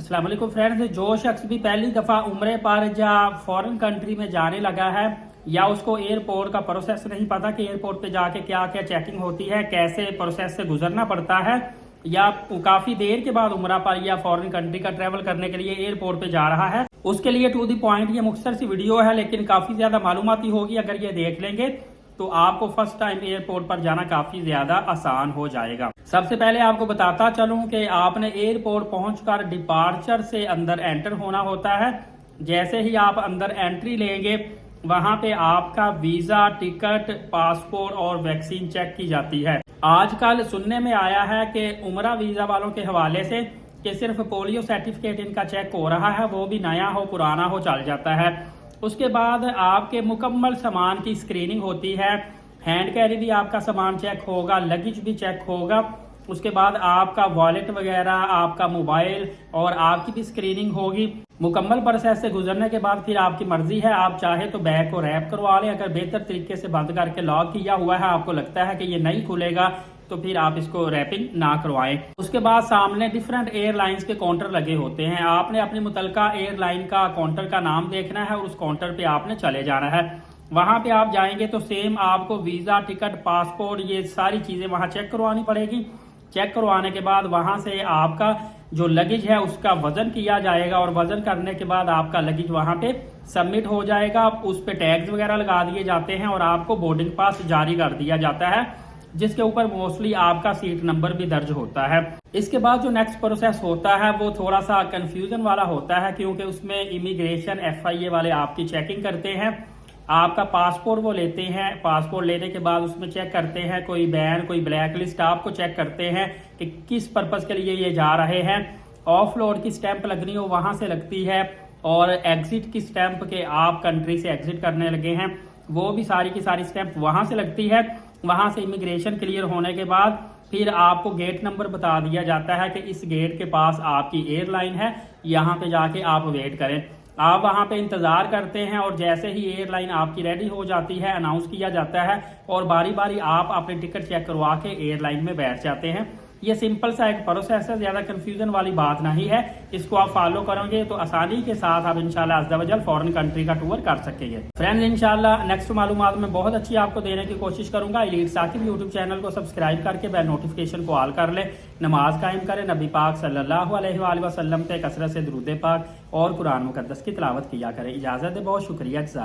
अस्सलाम वालेकुम फ्रेंड्स, जो शख्स भी पहली दफ़ा उम्रे पर या फॉरेन कंट्री में जाने लगा है या उसको एयरपोर्ट का प्रोसेस नहीं पता कि एयरपोर्ट पे जाके क्या क्या चेकिंग होती है, कैसे प्रोसेस से गुजरना पड़ता है, या काफ़ी देर के बाद उम्रा पर या फॉरेन कंट्री का ट्रैवल करने के लिए एयरपोर्ट पे जा रहा है, उसके लिए टू द पॉइंट ये मुख्तसर सी वीडियो है, लेकिन काफ़ी ज़्यादा मालूमाती होगी। अगर ये देख लेंगे तो आपको फर्स्ट टाइम एयरपोर्ट पर जाना काफी ज्यादा आसान हो जाएगा। सबसे पहले आपको बताता चलूं कि आपने एयरपोर्ट पहुंचकर डिपार्चर से अंदर एंटर होना होता है। जैसे ही आप अंदर एंट्री लेंगे वहां पे आपका वीजा, टिकट, पासपोर्ट और वैक्सीन चेक की जाती है। आजकल सुनने में आया है कि उमरा वीजा वालों के हवाले से कि सिर्फ पोलियो सर्टिफिकेट इनका चेक हो रहा है, वो भी नया हो पुराना हो चल जाता है। उसके बाद आपके मुकम्मल सामान की स्क्रीनिंग होती है, हैंड कैरी भी आपका सामान चेक होगा, लगेज भी चेक होगा। उसके बाद आपका वॉलेट वगैरह, आपका मोबाइल और आपकी भी स्क्रीनिंग होगी। मुकम्मल प्रोसेस से गुजरने के बाद फिर आपकी मर्जी है, आप चाहे तो बैग को रैप करवा लें। अगर बेहतर तरीके से बंद करके लॉक किया हुआ है, आपको लगता है कि ये नहीं खुलेगा, तो फिर आप इसको रैपिंग ना करवाएं। उसके बाद सामने डिफरेंट एयरलाइंस के काउंटर लगे होते हैं। आपने अपनी मुतलका एयरलाइन का काउंटर का नाम देखना है और उस काउंटर पे आपने चले जाना है। वहां पे आप जाएंगे तो सेम आपको वीजा, टिकट, पासपोर्ट, ये सारी चीजें वहां चेक करवानी पड़ेगी। चेक करवाने के बाद वहां से आपका जो लगेज है उसका वजन किया जाएगा और वजन करने के बाद आपका लगेज वहां पे सबमिट हो जाएगा। उस पे टैग्स वगैरह लगा दिए जाते हैं और आपको बोर्डिंग पास जारी कर दिया जाता है, जिसके ऊपर मोस्टली आपका सीट नंबर भी दर्ज होता है। इसके बाद जो नेक्स्ट प्रोसेस होता है वो थोड़ा सा कंफ्यूजन वाला होता है, क्योंकि उसमें इमिग्रेशन FIA वाले आपकी चेकिंग करते हैं। आपका पासपोर्ट वो लेते हैं, पासपोर्ट लेने के बाद उसमें चेक करते हैं कोई बैन, कोई ब्लैक लिस्ट, आपको चेक करते हैं कि किस पर्पज के लिए ये जा रहे हैं। ऑफ लोड की स्टैंप लगनी हो वहां से लगती है, और एग्जिट की स्टैंप के आप कंट्री से एग्जिट करने लगे हैं, वो भी सारी की सारी स्टैंप वहां से लगती है। वहां से इमिग्रेशन क्लियर होने के बाद फिर आपको गेट नंबर बता दिया जाता है कि इस गेट के पास आपकी एयरलाइन है, यहाँ पे जाके आप वेट करें। आप वहां पे इंतजार करते हैं और जैसे ही एयरलाइन आपकी रेडी हो जाती है अनाउंस किया जाता है और बारी बारी आप अपनी टिकट चेक करवा के एयरलाइन में बैठ जाते हैं। ये सिंपल सा एक प्रोसेस है, ज्यादा कंफ्यूजन वाली बात नहीं है। इसको आप फॉलो करोगे तो आसानी के साथ आप इंशाल्लाह अज़्ज़ा वजल फॉरेन कंट्री का टूर कर सकेंगे। फ्रेंड्स, इंशाल्लाह नेक्स्ट मालूमात में बहुत अच्छी आपको देने की कोशिश करूंगा। एलीट साकिब यूट्यूब चैनल को सब्सक्राइब करके बेल नोटिफिकेशन को ऑल कर ले, नमाज कायम करें, नबी पाक सल्लल्लाहु अलैहि वसल्लम पे कसरत से दुरूद पाक और कुरान मुकद्दस की तिलावत किया करें। इजाजत है, बहुत शुक्रिया।